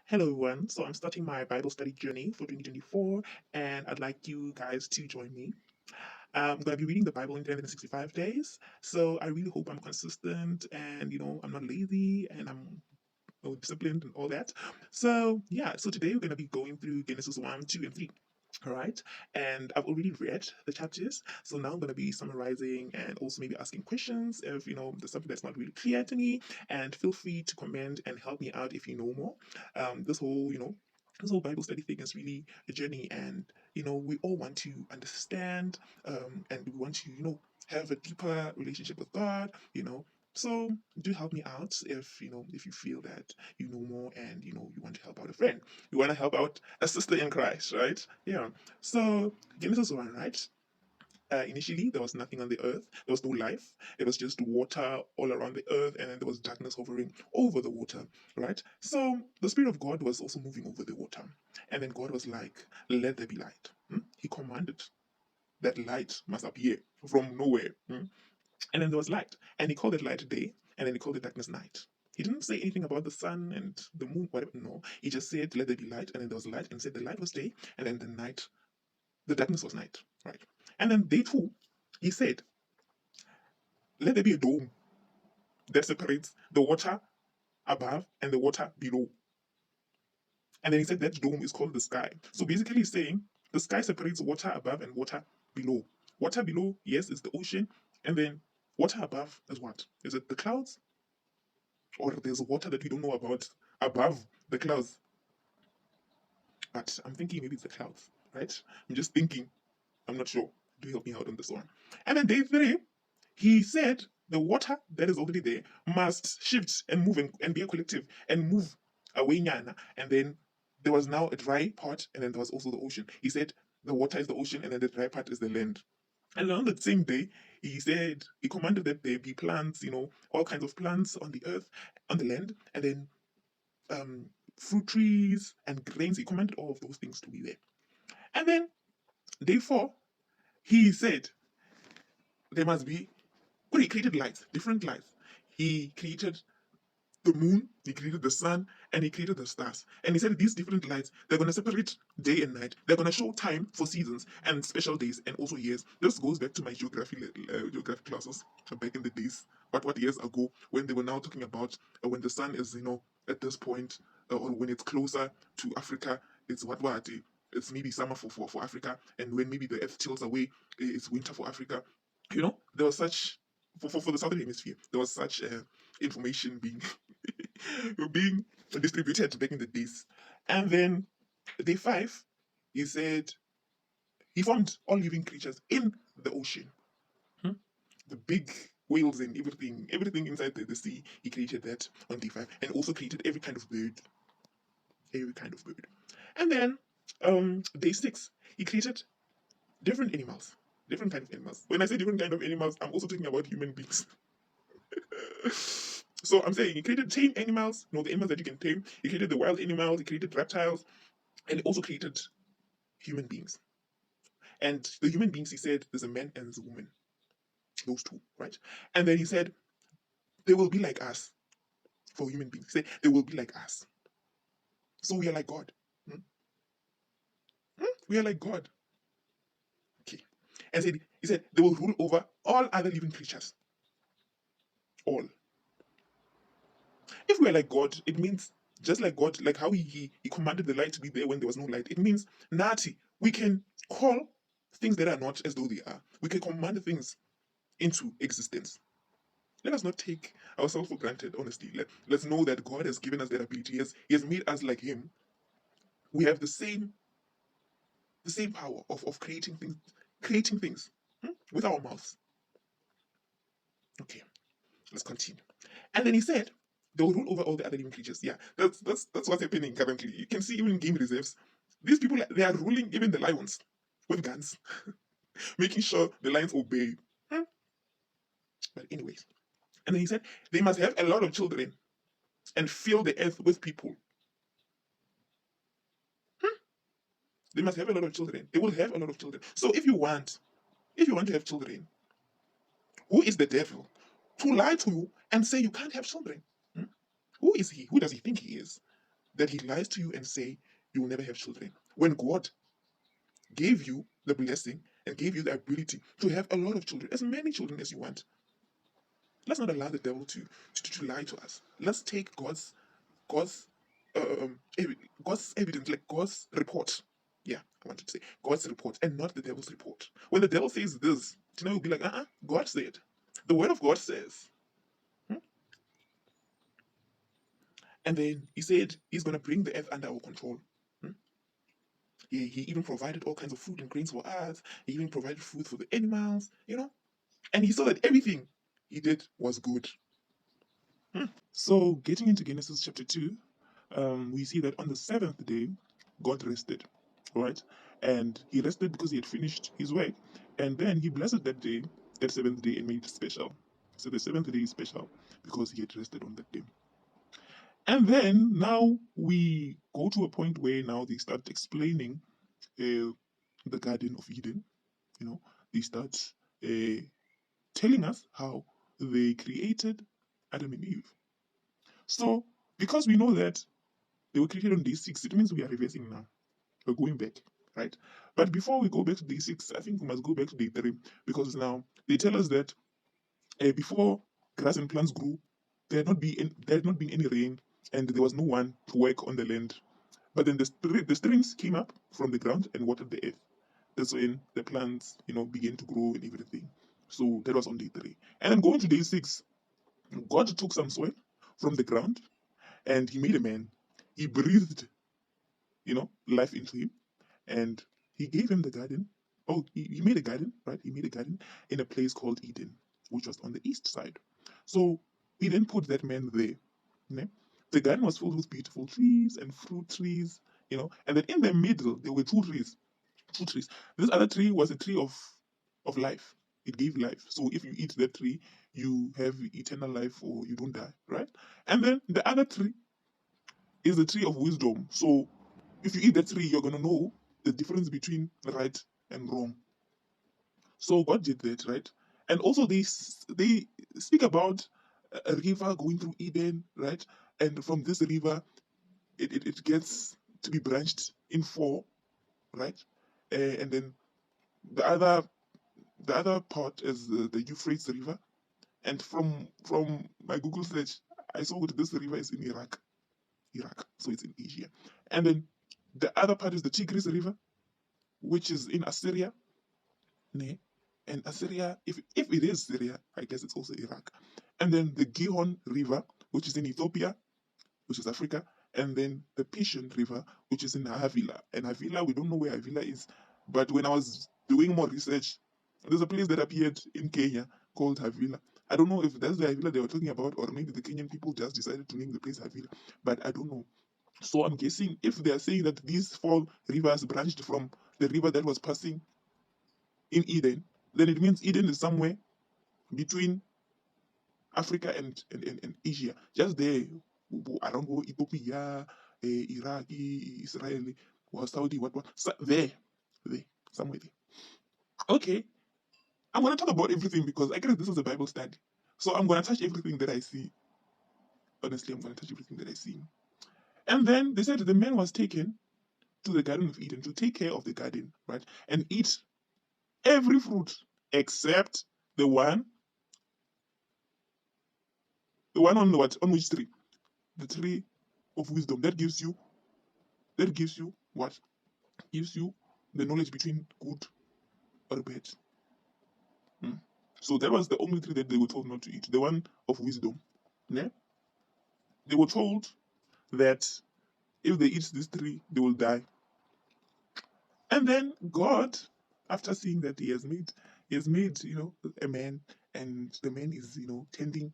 Hello, everyone. So I'm starting my Bible study journey for 2024, and I'd like you guys to join me. I'm going to be reading the Bible in 365 days. So I really hope I'm consistent and, I'm not lazy and I'm disciplined and all that. So, yeah, so today we're going to be going through Genesis 1, 2, and 3. All right. And I've already read the chapters. So now I'm going to be summarizing and also maybe asking questions if, there's something that's not really clear to me. And feel free to comment and help me out if you know more. This whole Bible study thing is really a journey. And, we all want to understand and we want to, have a deeper relationship with God, so do help me out if you feel that you know more and you want to help out a friend. You want to help out a sister in Christ, right? Yeah. So Genesis 1, right? Initially, there was nothing on the earth. There was no life. It was just water all around the earth, and then there was darkness hovering over the water, right? So the Spirit of God was also moving over the water. And then God was like, let there be light. He commanded that light must appear from nowhere. And then there was light. And he called it light day, and then he called it darkness night. He didn't say anything about the sun and the moon, whatever. No. He just said, let there be light, and then there was light, and said the light was day, and then the darkness was night. Right. And then day two, he said, let there be a dome that separates the water above and the water below. And then he said that dome is called the sky. So basically he's saying the sky separates water above and water below. Water below, yes, is the ocean, and then water above is what? Is it the clouds? Or there's water that we don't know about above the clouds. But I'm thinking maybe it's the clouds, right? I'm just thinking. I'm not sure. Do help me out on this one. And then day three, he said the water that is already there must shift and move and be a collective and move away nyana. And then there was now a dry part, and then there was also the ocean. He said the water is the ocean, and then the dry part is the land. And on the same day, he said he commanded that there be plants, all kinds of plants on the earth, on the land, and then um, fruit trees and grains. He commanded all of those things to be there. And then day four, he said there must be. Well, he created lights, different lights. He created the moon, he created the sun, and he created the stars. And he said these different lights, they're going to separate day and night. They're going to show time for seasons and special days and also years. This goes back to my geography classes back in the days, what years ago, when they were now talking about when the sun is, at this point, or when it's closer to Africa, it's what it's maybe summer for Africa, and when maybe the earth tilts away, it's winter for Africa. There was such for the southern hemisphere, there was such information being being distributed back in the days. And then day five, he said he formed all living creatures in the ocean. Hmm? The big whales and everything inside the sea, he created that on day five, and also created every kind of bird. Every kind of bird. And then day six, he created different animals. Different kind of animals. When I say different kind of animals, I'm also talking about human beings. So I'm saying he created tame animals, the animals that you can tame. He created the wild animals, he created reptiles, and he also created human beings. And the human beings, he said, there's a man and there's a woman, those two, right? And then he said, they will be like us for human beings. He said, they will be like us. So we are like God. Hmm? We are like God. Okay. And he said, they will rule over all other living creatures. All. If we are like God, it means just like God, like how he commanded the light to be there when there was no light. It means Nati, we can call things that are not as though they are. We can command things into existence. Let us not take ourselves for granted, honestly. Let's know that God has given us that ability. He has made us like Him. We have the same power of creating things with our mouths. Okay, let's continue. And then he said, they will rule over all the other living creatures. Yeah, that's what's happening currently. You can see even in game reserves, these people they are ruling even the lions with guns, making sure the lions obey. Hmm? But anyways, and then he said they must have a lot of children and fill the earth with people. Hmm? They must have a lot of children. They will have a lot of children. So if you want to have children, who is the devil to lie to you and say you can't have children? Hmm? Who is he? Who does he think he is? that he lies to you and say you will never have children. When God gave you the blessing and gave you the ability to have a lot of children, as many children as you want. Let's not allow the devil to lie to us. Let's take God's God's evidence, like God's report. Yeah, I wanted to say God's report and not the devil's report. When the devil says this, you'll be like, God said. The word of God says. Hmm? And then he said he's going to bring the earth under our control. Hmm? He even provided all kinds of food and grains for us. He even provided food for the animals, And he saw that everything he did was good. So, getting into Genesis chapter 2, we see that on the seventh day, God rested, right? And he rested because he had finished his work. And then he blessed that day, that seventh day, and made it special. So the seventh day is special because he had rested on that day. And then now we go to a point where now they start explaining the Garden of Eden. They start telling us how they created Adam and Eve. So, because we know that they were created on day 6, it means we are reversing now. We're going back, right? But before we go back to day 6, I think we must go back to day 3 because now they tell us that before grass and plants grew, there had not been any rain, and there was no one to work on the land. But then the streams came up from the ground and watered the earth. That's when the plants, began to grow and everything. So that was on day 3. And then going to day 6, God took some soil from the ground and he made a man. He breathed, life into him, and he gave him the garden. Oh, he made a garden, right? He made a garden in a place called Eden, which was on the east side. So he then put that man there. né? The garden was filled with beautiful trees and fruit trees, and then in the middle there were two trees. Two trees. This other tree was a tree of life. It gave life. So if you eat that tree, you have eternal life or you don't die, right? And then the other tree is the tree of wisdom. So if you eat that tree, you're gonna know the difference between right and wrong. So God did that, right? And also they speak about a river going through Eden, right? And from this river, it gets to be branched in 4, right? And then the other part is the Euphrates River. And from my Google search, I saw that this river is in Iraq, so it's in Asia. And then the other part is the Tigris River, which is in Assyria. And Assyria, if it is Syria, I guess it's also Iraq. And then the Gihon River, which is in Ethiopia, which is Africa, and then the Pishon River, which is in Havila. And Havila, we don't know where Havila is, but when I was doing more research, there's a place that appeared in Kenya called Havila. I don't know if that's the Havila they were talking about, or maybe the Kenyan people just decided to name the place Havila, but I don't know. So I'm guessing if they are saying that these 4 rivers branched from the river that was passing in Eden, then it means Eden is somewhere between Africa and Asia, just there, around Ethiopia, Iraq, Israel, or Saudi, what, so there, somewhere there. Okay, I'm going to talk about everything because I guess this is a Bible study. So I'm going to touch everything that I see. Honestly, I'm going to touch everything that I see. And then they said the man was taken to the Garden of Eden to take care of the garden, right? And eat every fruit except the one on what? On which tree? The tree of wisdom. That gives you what? Gives you the knowledge between good or bad. So that was the only tree that they were told not to eat. The one of wisdom. Yeah? They were told that if they eat this tree, they will die. And then God, after seeing that he has made, a man, and the man is, tending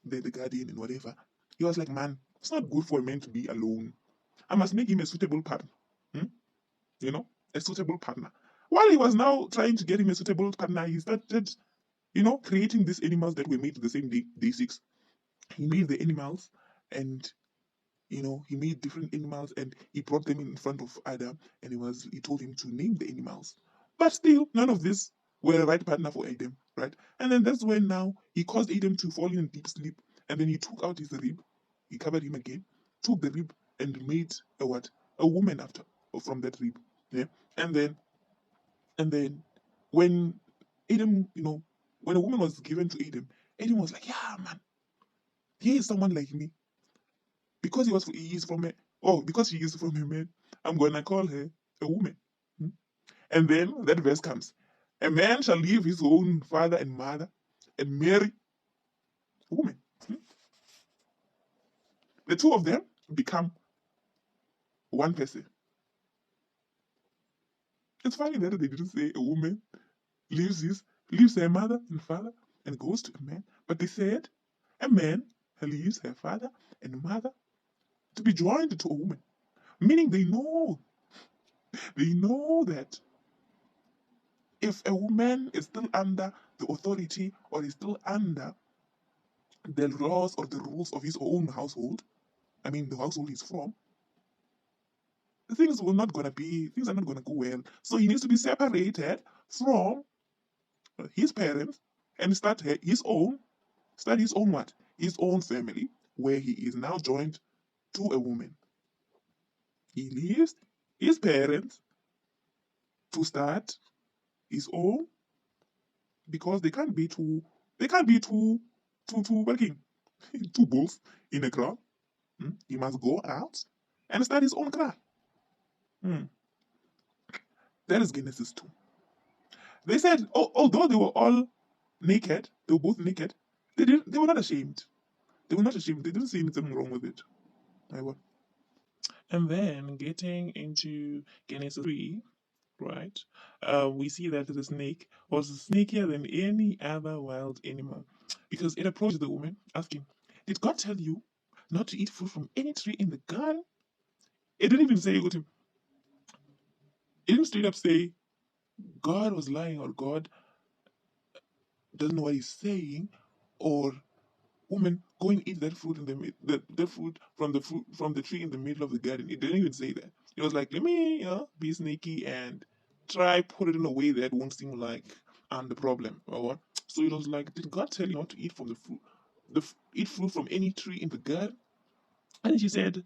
the garden and whatever, he was like, man, it's not good for a man to be alone. I must make him a suitable partner. A suitable partner. While he was now trying to get him a suitable partner, he started, creating these animals that were made the same day, day 6. He made the animals and, he made different animals and he brought them in front of Adam and he told him to name the animals. But still, none of this were the right partner for Adam, right? And then that's when now he caused Adam to fall in deep sleep and then he took out his rib, he covered him again, took the rib and made a what? A woman after from that rib. Yeah. And then and then when Adam, when a woman was given to Adam, Adam was like, yeah, man, he is someone like me. Because he is from a because she is from a man, I'm gonna call her a woman. Hmm? And then that verse comes. A man shall leave his own father and mother and marry a woman. Hmm? The two of them become one person. It's funny that they didn't say a woman leaves her mother and father and goes to a man, but they said a man leaves her father and mother to be joined to a woman. Meaning they know that if a woman is still under the authority or is still under the laws or the rules of his own household, I mean the household he's from, things are not gonna go well. So he needs to be separated from his parents and start his own what? His own family, where he is now joined to a woman. He leaves his parents to start his own because they can't be two working two bulls in a crowd. He must go out and start his own cry. Hmm. That is Genesis 2. They said, although they were all naked, they were both naked, they were not ashamed. They were not ashamed. They didn't see anything wrong with it. I will. And then getting into Genesis 3, right? We see that the snake was sneakier than any other wild animal because it approached the woman asking, did God tell you not to eat fruit from any tree in the garden? It didn't even say it didn't straight up say God was lying or God doesn't know what he's saying or woman go and eat that fruit in the fruit from the tree in the middle of the garden. It didn't even say that. It was like, let me be sneaky and try put it in a way that won't seem like I'm the problem or what. So it was like, did God tell you not to eat from the fruit, eat fruit from any tree in the garden? And then she said,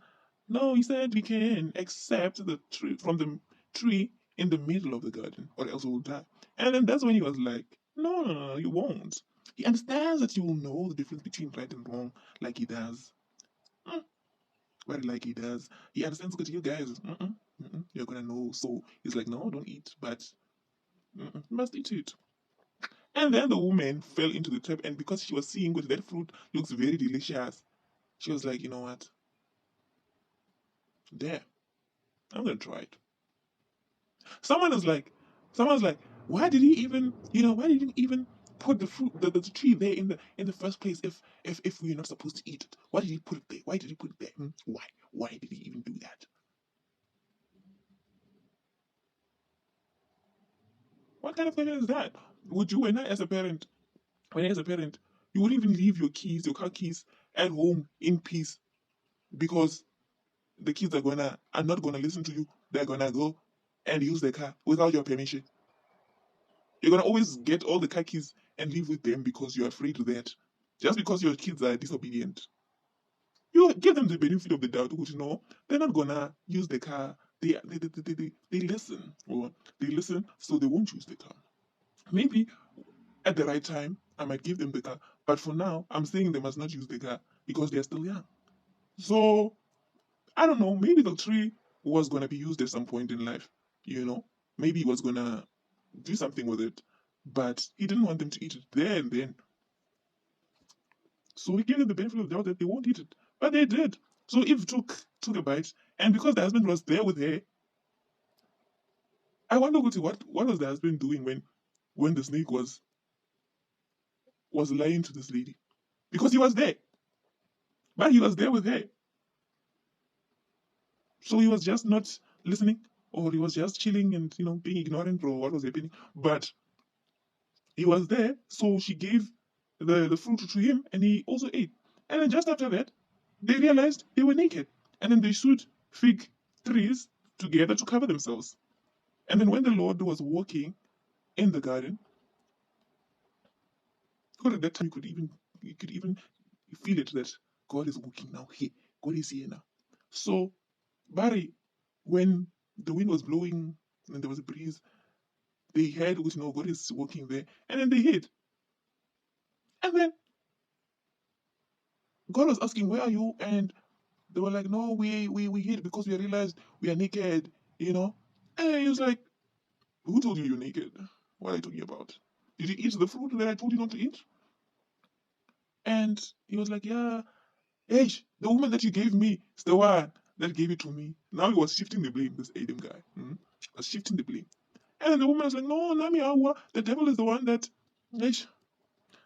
no. He said we can, except the tree from the tree in the middle of the garden, or else we will die. And then that's when he was like, no, no, no, no, you won't. He understands that you will know the difference between right and wrong, like he does. Mm, Very like he does. He understands that you guys, you're gonna know. So he's like, no, don't eat, but you must eat it. And then the woman fell into the trap, and because she was seeing what that fruit looks very delicious, she was like, you know what? There, I'm gonna try it. Someone is like, someone's like, why did he even put the fruit, the tree there in the first place if we're not supposed to eat it? Why did he put it there? Why did he put it there? Why? Why did he even do that? What kind of question is that? Would you, when I as a parent, you wouldn't even leave your car keys at home in peace because the kids are not gonna listen to you. They're gonna go and use the car without your permission. You're gonna always get all the car keys and live with them because you're afraid of that. Just because your kids are disobedient. You give them the benefit of the doubt, which they're not gonna use the car. They listen. Or they listen, so they won't use the car. Maybe at the right time, I might give them the car. But for now, I'm saying they must not use the car because they're still young. So I don't know, maybe the tree was gonna be used at some point in life, you know? Maybe he was gonna do something with it. But he didn't want them to eat it there and then. So he gave them the benefit of the doubt that they won't eat it. But they did. So Eve took a bite, and because the husband was there with her, I wonder what was the husband doing when the snake was lying to this lady? Because he was there. But he was there with her. So he was just not listening, or he was just chilling and being ignorant or what was happening. But he was there, so she gave the fruit to him, and he also ate. And then just after that, they realized they were naked, and then they sewed fig trees together to cover themselves. And then when the Lord was walking in the garden, God at that time you could even feel it that God is walking now here. God is here now. So Barry, when the wind was blowing and there was a breeze, they heard, God is working there, and then they hid. And then God was asking, "Where are you?" And they were like, "No, we hid because we realized we are naked, you know." And he was like, "Who told you you're naked? What are you talking about? Did you eat the fruit that I told you not to eat?" And he was like, "Yeah, hey, the woman that you gave me is the one that gave it to me." Now he was shifting the blame, this Adam guy. Was shifting the blame. And then the woman was like, "No, Nami Awa, the devil is the one that, eish,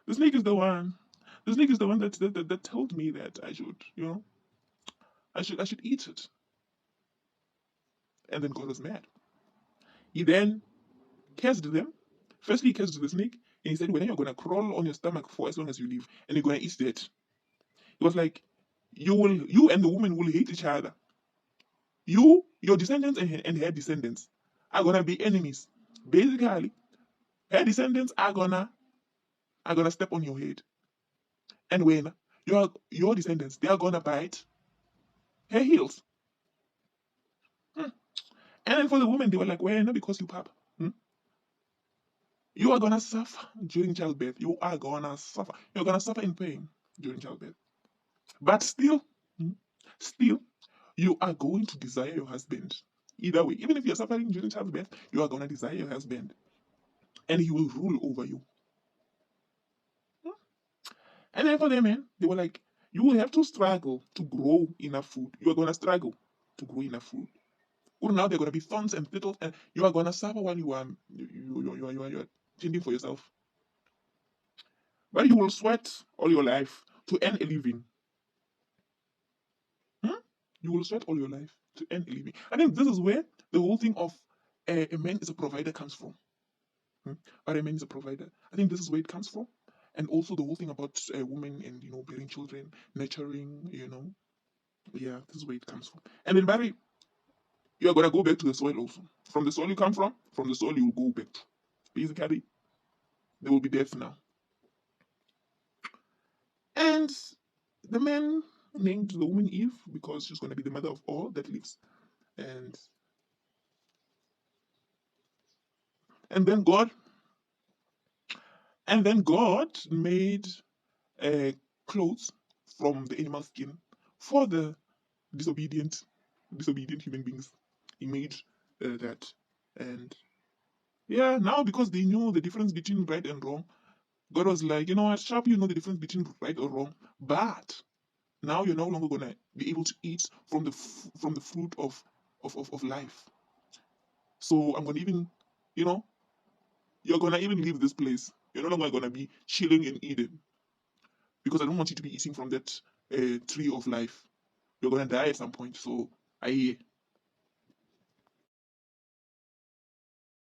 the snake is the one. The snake is the one that told me that I should, I should eat it." And then God was mad. He then cursed them. Firstly, he cursed the snake, and he said, "When you're gonna crawl on your stomach for as long as you live, and you're gonna eat that." He was like, you and the woman will hate each other. Your descendants and her descendants are gonna be enemies. Basically, her descendants are gonna step on your head, and when your descendants, they are gonna bite her heels. Hmm. And then for the woman, they were like, "Well, not because you pop. You are gonna suffer during childbirth. You are gonna suffer. You're gonna suffer in pain during childbirth. But still, hmm, still, you are going to desire your husband. Either way, even if you're suffering during childbirth, you are gonna desire your husband, and he will rule over you." Hmm. And then for them, man, they were like, "You will have to struggle to grow enough food. You are gonna struggle to grow enough food. Well, now there are gonna be thorns and thistles, and you are gonna suffer while you are tending for yourself. But you will sweat all your life to earn a living. Hmm? You will sweat all your life to earn a living." I think this is where the whole thing of a man is a provider comes from. Hmm? Or a man is a provider. I think this is where it comes from. And also the whole thing about a woman and bearing children, nurturing, yeah, this is where it comes from. And then Barry, you are gonna go back to the soil also. From the soil you come from the soil you will go back to. Basically, there will be death now. And the man named the woman Eve because she's gonna be the mother of all that lives. And and then God and then God made clothes from the animal skin for the disobedient disobedient human beings. He made that. And yeah, now because they knew the difference between right and wrong, God was like, "You know what, sharp, you know the difference between right or wrong, but now you're no longer gonna be able to eat from the fruit of life. So I'm gonna even, you know, you're gonna even leave this place. You're no longer gonna be chilling in Eden because I don't want you to be eating from that tree of life. You're gonna die at some point. So I